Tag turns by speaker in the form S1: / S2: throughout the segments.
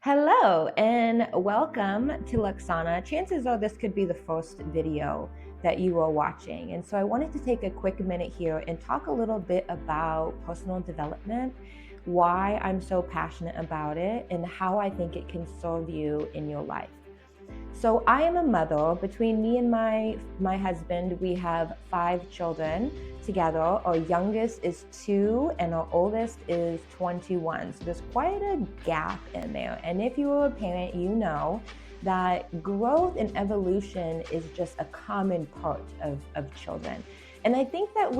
S1: Hello and welcome to Luxsana. Chances are this could be the first video that you are watching. And so I wanted to take a quick minute here and talk a little bit about personal development, why I'm so passionate about it, and how I think it can serve you in your life. So I am a mother. Between me and my husband, we have 5 children together. Our youngest is 2 and our oldest is 21. So there's quite a gap in there. And if you are a parent, you know that growth and evolution is just a common part of children. And I think that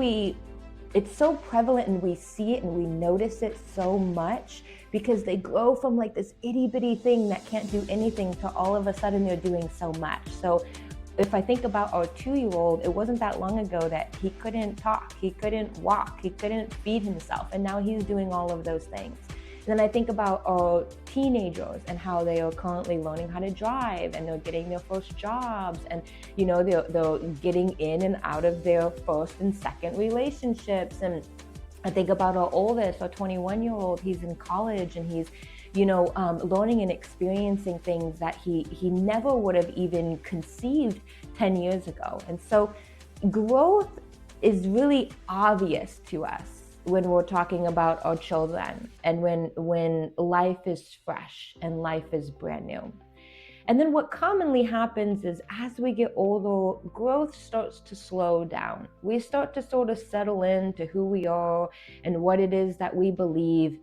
S1: it's so prevalent and we see it and we notice it so much because they grow from like this itty bitty thing that can't do anything to all of a sudden they're doing so much. So if I think about our 2-year-old, it wasn't that long ago that he couldn't talk, he couldn't walk, he couldn't feed himself, and now he's doing all of those things. And then I think about our teenagers and how they are currently learning how to drive and they're getting their first jobs and they're getting in and out of their first and second relationships. And I think about our oldest, our 21-year-old, he's in college and he's learning and experiencing things that he never would have even conceived 10 years ago. And so growth is really obvious to us when we're talking about our children and when life is fresh and life is brand new. And then what commonly happens is as we get older, growth starts to slow down. We start to sort of settle into who we are and what it is that we believe.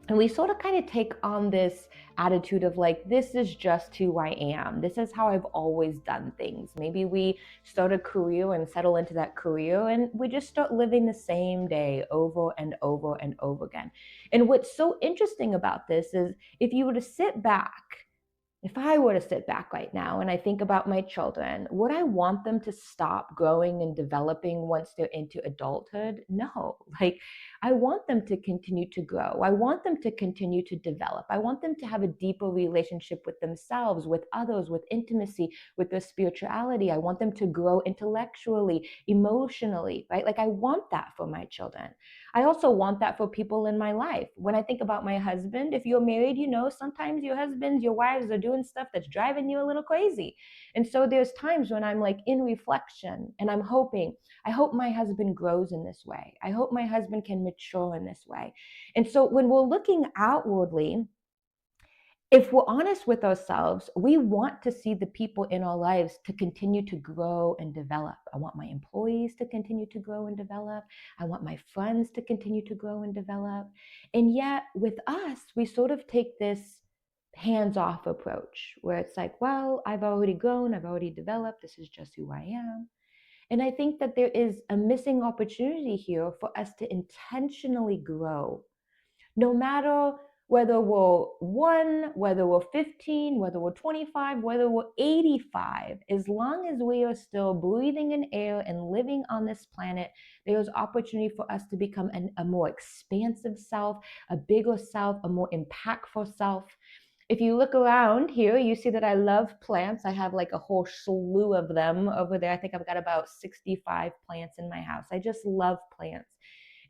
S1: And we sort of kind of take on this attitude of like, this is just who I am. This is how I've always done things. Maybe we start a career and settle into that career and we just start living the same day over and over and over again. And what's so interesting about this is if you were to sit back, if I were to sit back right now and I think about my children, would I want them to stop growing and developing once they're into adulthood? No. Like, I want them to continue to grow. I want them to continue to develop. I want them to have a deeper relationship with themselves, with others, with intimacy, with their spirituality. I want them to grow intellectually, emotionally, right? Like, I want that for my children. I also want that for people in my life. When I think about my husband, if you're married, sometimes your husbands, your wives are doing stuff that's driving you a little crazy. And so there's times when I'm like in reflection and I hope my husband grows in this way. I hope my husband can mature in this way. And so when we're looking outwardly, if we're honest with ourselves, we want to see the people in our lives to continue to grow and develop. I want my employees to continue to grow and develop. I want my friends to continue to grow and develop. And yet, with us, we sort of take this hands off approach where it's like, well, I've already grown, I've already developed, this is just who I am. And I think that there is a missing opportunity here for us to intentionally grow no matter whether we're 1, whether we're 15, whether we're 25, whether we're 85, as long as we are still breathing in air and living on this planet, there's opportunity for us to become a more expansive self, a bigger self, a more impactful self. If you look around here, you see that I love plants. I have like a whole slew of them over there. I think I've got about 65 plants in my house. I just love plants.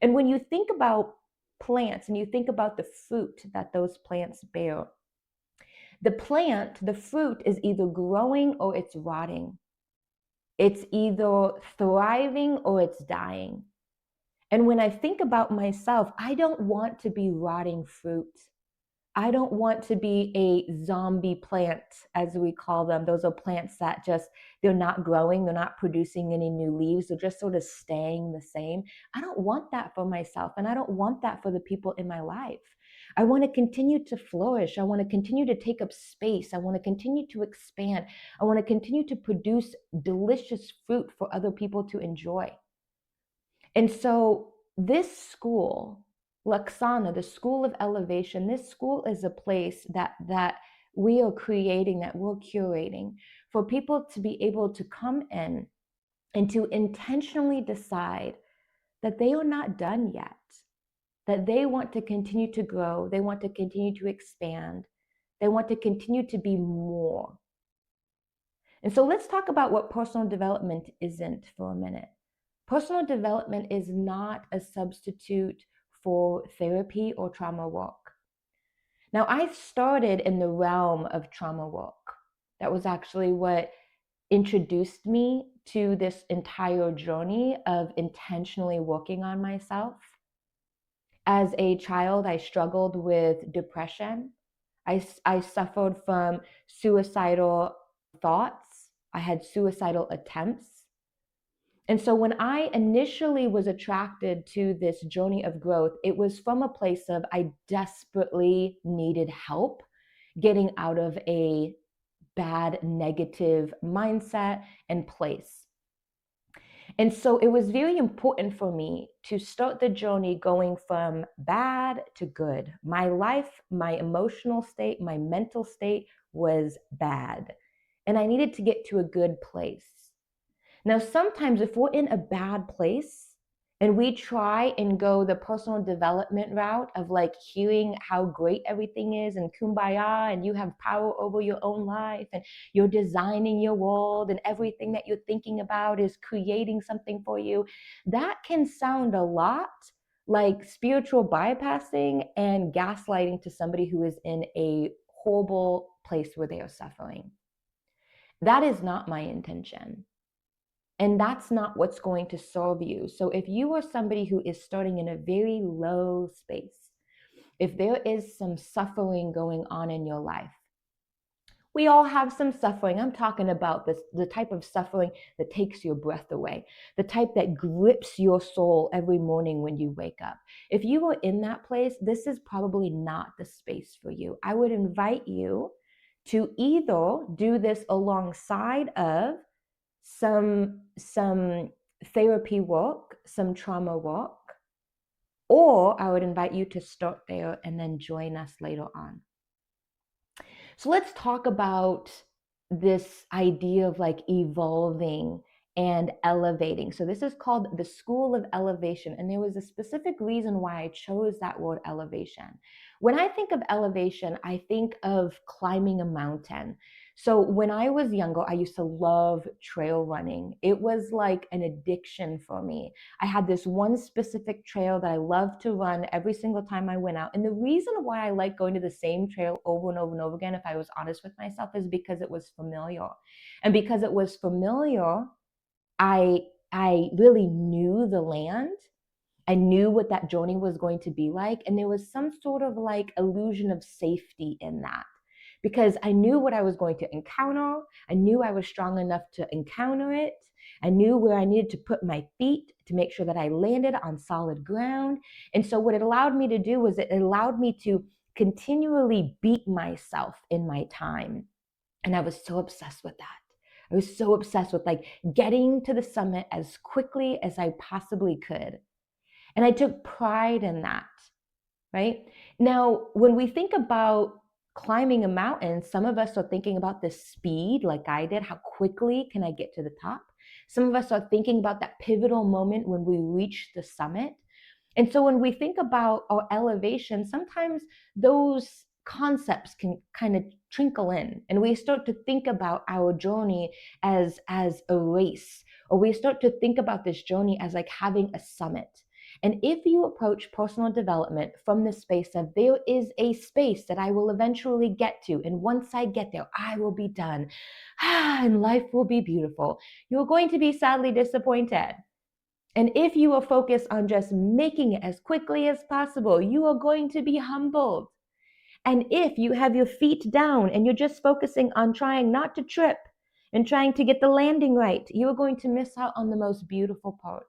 S1: And when you think about plants and you think about the fruit that those plants bear, the fruit is either growing or it's rotting. It's either thriving or it's dying. And when I think about myself, I don't want to be rotting fruit. I don't want to be a zombie plant, as we call them. Those are plants that they're not growing, they're not producing any new leaves, they're just sort of staying the same. I don't want that for myself, and I don't want that for the people in my life. I want to continue to flourish. I want to continue to take up space. I want to continue to expand. I want to continue to produce delicious fruit for other people to enjoy. And so this school, Luxsana, the School of Elevation, this school is a place that we are creating, that we're curating for people to be able to come in and to intentionally decide that they are not done yet, that they want to continue to grow, they want to continue to expand, they want to continue to be more. And so let's talk about what personal development isn't for a minute. Personal development is not a substitute for therapy or trauma work. Now, I started in the realm of trauma work. That was actually what introduced me to this entire journey of intentionally working on myself. As a child, I struggled with depression. I suffered from suicidal thoughts. I had suicidal attempts. And so when I initially was attracted to this journey of growth, it was from a place of I desperately needed help getting out of a bad, negative mindset and place. And so it was very important for me to start the journey going from bad to good. My life, my emotional state, my mental state was bad. And I needed to get to a good place. Now, sometimes if we're in a bad place and we try and go the personal development route of like hearing how great everything is and kumbaya and you have power over your own life and you're designing your world and everything that you're thinking about is creating something for you, that can sound a lot like spiritual bypassing and gaslighting to somebody who is in a horrible place where they are suffering. That is not my intention. And that's not what's going to serve you. So if you are somebody who is starting in a very low space, if there is some suffering going on in your life, we all have some suffering. I'm talking about the type of suffering that takes your breath away, the type that grips your soul every morning when you wake up. If you are in that place, this is probably not the space for you. I would invite you to either do this alongside of some therapy work, some trauma work, or I would invite you to start there and then join us later on. So let's talk about this idea of like evolving and elevating. So this is called the School of Elevation. And there was a specific reason why I chose that word elevation. When I think of elevation, I think of climbing a mountain. So when I was younger, I used to love trail running. It was like an addiction for me. I had this one specific trail that I loved to run every single time I went out. And the reason why I like going to the same trail over and over and over again, if I was honest with myself, is because it was familiar. And because it was familiar, I really knew the land. I knew what that journey was going to be like. And there was some sort of like illusion of safety in that because I knew what I was going to encounter. I knew I was strong enough to encounter it. I knew where I needed to put my feet to make sure that I landed on solid ground. And so what it allowed me to do was it allowed me to continually beat myself in my time. And I was so obsessed with that. I was so obsessed with like getting to the summit as quickly as I possibly could. And I took pride in that, right? Now, when we think about climbing a mountain, some of us are thinking about the speed like I did. How quickly can I get to the top? Some of us are thinking about that pivotal moment when we reach the summit. And so when we think about our elevation, sometimes those concepts can kind of trickle in and we start to think about our journey as a race, or we start to think about this journey as like having a summit. And if you approach personal development from the space of there is a space that I will eventually get to, and once I get there, I will be done, and life will be beautiful, you're going to be sadly disappointed. And if you are focused on just making it as quickly as possible, you are going to be humbled. And if you have your feet down and you're just focusing on trying not to trip and trying to get the landing right, you are going to miss out on the most beautiful part.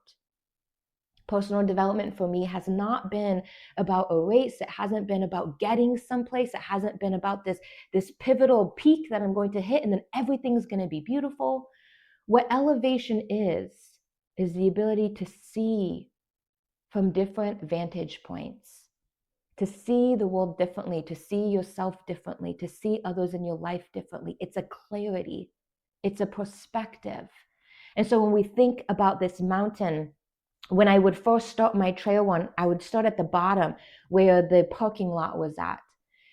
S1: Personal development for me has not been about a race. It hasn't been about getting someplace. It hasn't been about this pivotal peak that I'm going to hit and then everything's going to be beautiful. What elevation is the ability to see from different vantage points, to see the world differently, to see yourself differently, to see others in your life differently. It's a clarity, it's a perspective. And so when we think about this mountain, when I would first start my trail run, I would start at the bottom where the parking lot was at.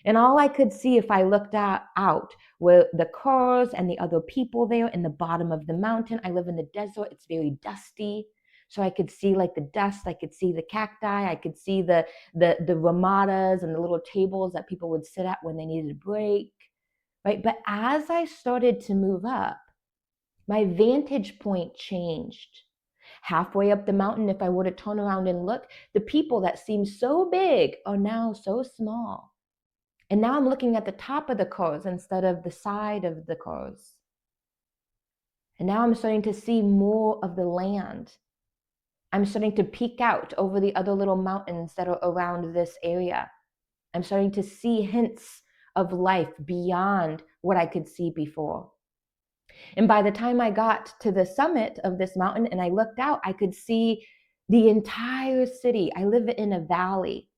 S1: And all I could see if I looked out were the cars and the other people there in the bottom of the mountain. I live in the desert. It's very dusty. So I could see like the dust, I could see the cacti, I could see the ramadas and the little tables that people would sit at when they needed a break, right? But as I started to move up, my vantage point changed. Halfway up the mountain, if I were to turn around and look, the people that seemed so big are now so small. And now I'm looking at the top of the curves instead of the side of the curves. And now I'm starting to see more of the land. I'm starting to peek out over the other little mountains that are around this area. I'm starting to see hints of life beyond what I could see before. And by the time I got to the summit of this mountain and I looked out, I could see the entire city. I live in a valley.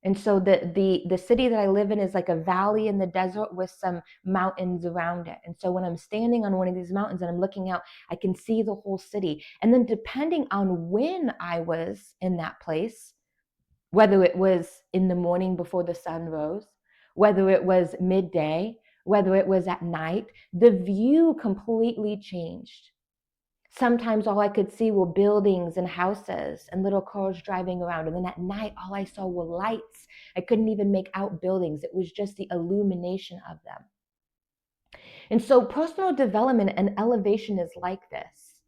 S1: And so the city that I live in is like a valley in the desert with some mountains around it. And so when I'm standing on one of these mountains and I'm looking out, I can see the whole city. And then depending on when I was in that place, whether it was in the morning before the sun rose, whether it was midday, whether it was at night, the view completely changed. Sometimes all I could see were buildings and houses and little cars driving around. And then at night, all I saw were lights. I couldn't even make out buildings. It was just the illumination of them. And so personal development and elevation is like this.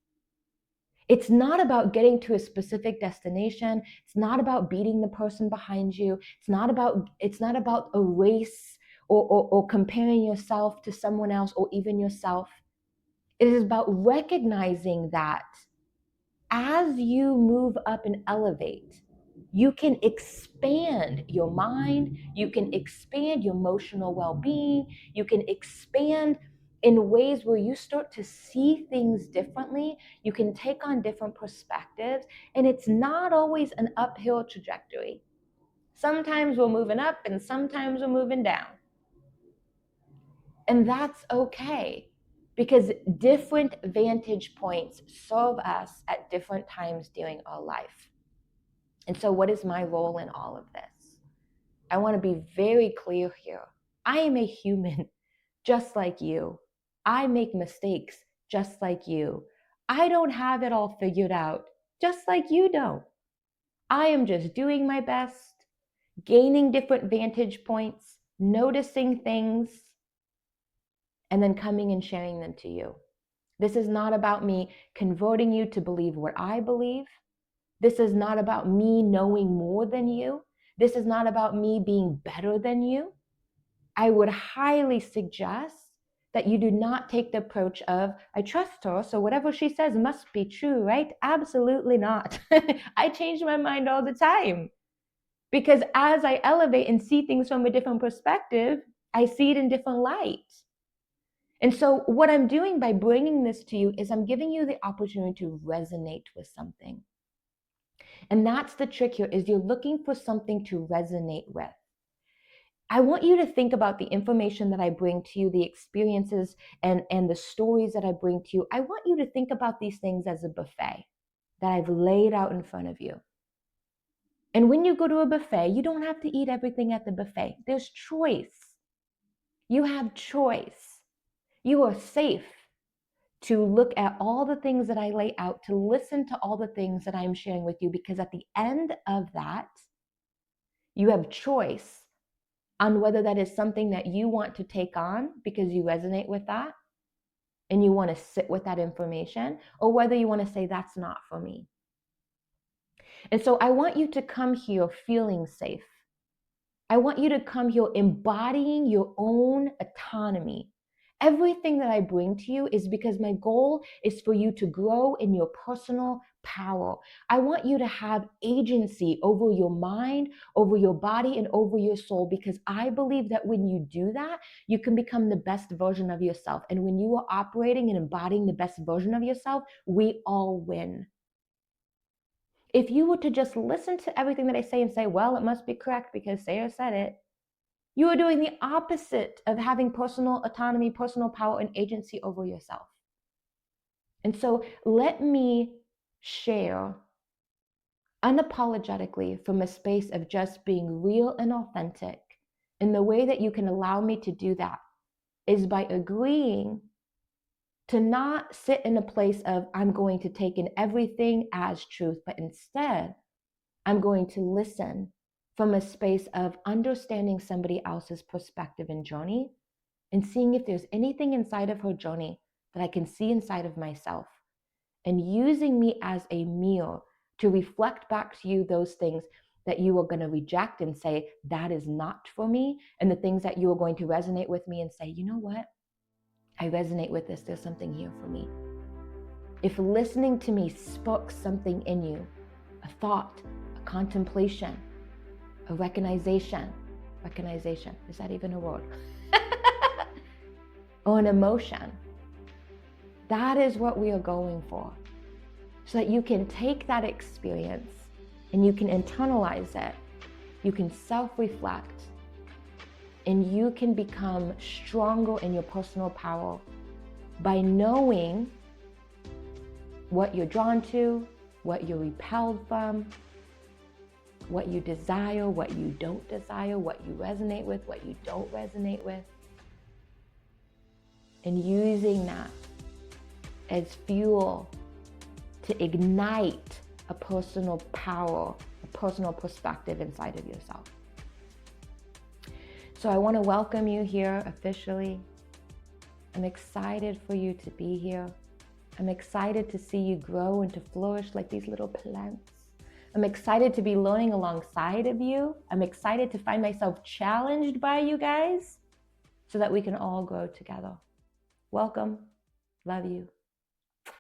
S1: It's not about getting to a specific destination. It's not about beating the person behind you. It's not about a race or comparing yourself to someone else or even yourself. It is about recognizing that as you move up and elevate, you can expand your mind, you can expand your emotional well-being, you can expand in ways where you start to see things differently, you can take on different perspectives, and it's not always an uphill trajectory. Sometimes we're moving up and sometimes we're moving down. And that's okay, because different vantage points serve us at different times during our life. And so what is my role in all of this? I want to be very clear here. I am a human just like you. I make mistakes just like you. I don't have it all figured out just like you don't. I am just doing my best, gaining different vantage points, noticing things, and then coming and sharing them to you. This is not about me converting you to believe what I believe. This is not about me knowing more than you. This is not about me being better than you. I would highly suggest that you do not take the approach of, I trust her, so whatever she says must be true, right? Absolutely not. I change my mind all the time. Because as I elevate and see things from a different perspective, I see it in different light. And so what I'm doing by bringing this to you is I'm giving you the opportunity to resonate with something. And that's the trick here, is you're looking for something to resonate with. I want you to think about the information that I bring to you, the experiences and the stories that I bring to you. I want you to think about these things as a buffet that I've laid out in front of you. And when you go to a buffet, you don't have to eat everything at the buffet. There's choice. You have choice. You are safe to look at all the things that I lay out, to listen to all the things that I'm sharing with you, because at the end of that, you have choice on whether that is something that you want to take on because you resonate with that and you want to sit with that information, or whether you want to say, that's not for me. And so I want you to come here feeling safe. I want you to come here embodying your own autonomy. Everything that I bring to you is because my goal is for you to grow in your personal power. I want you to have agency over your mind, over your body, and over your soul, because I believe that when you do that, you can become the best version of yourself. And when you are operating and embodying the best version of yourself, we all win. If you were to just listen to everything that I say and say, well, it must be correct because Sarah said it, you are doing the opposite of having personal autonomy, personal power, and agency over yourself. And so let me share unapologetically from a space of just being real and authentic. And the way that you can allow me to do that is by agreeing To not sit in a place of, I'm going to take in everything as truth, but instead, I'm going to listen from a space of understanding somebody else's perspective and journey and seeing if there's anything inside of her journey that I can see inside of myself, and using me as a mirror to reflect back to you those things that you are going to reject and say, that is not for me, and the things that you are going to resonate with me and say, you know what? I resonate with this. There's something here for me. If listening to me spoke something in you, a thought, a contemplation, a recognition, is that even a word? Or an emotion, that is what we are going for. So that you can take that experience and you can internalize it, you can self-reflect, and you can become stronger in your personal power by knowing what you're drawn to, what you're repelled from, what you desire, what you don't desire, what you resonate with, what you don't resonate with, and using that as fuel to ignite a personal power, a personal perspective inside of yourself. So I want to welcome you here officially. I'm excited for you to be here. I'm excited to see you grow and to flourish like these little plants. I'm excited to be learning alongside of you. I'm excited to find myself challenged by you guys so that we can all grow together. Welcome. Love you.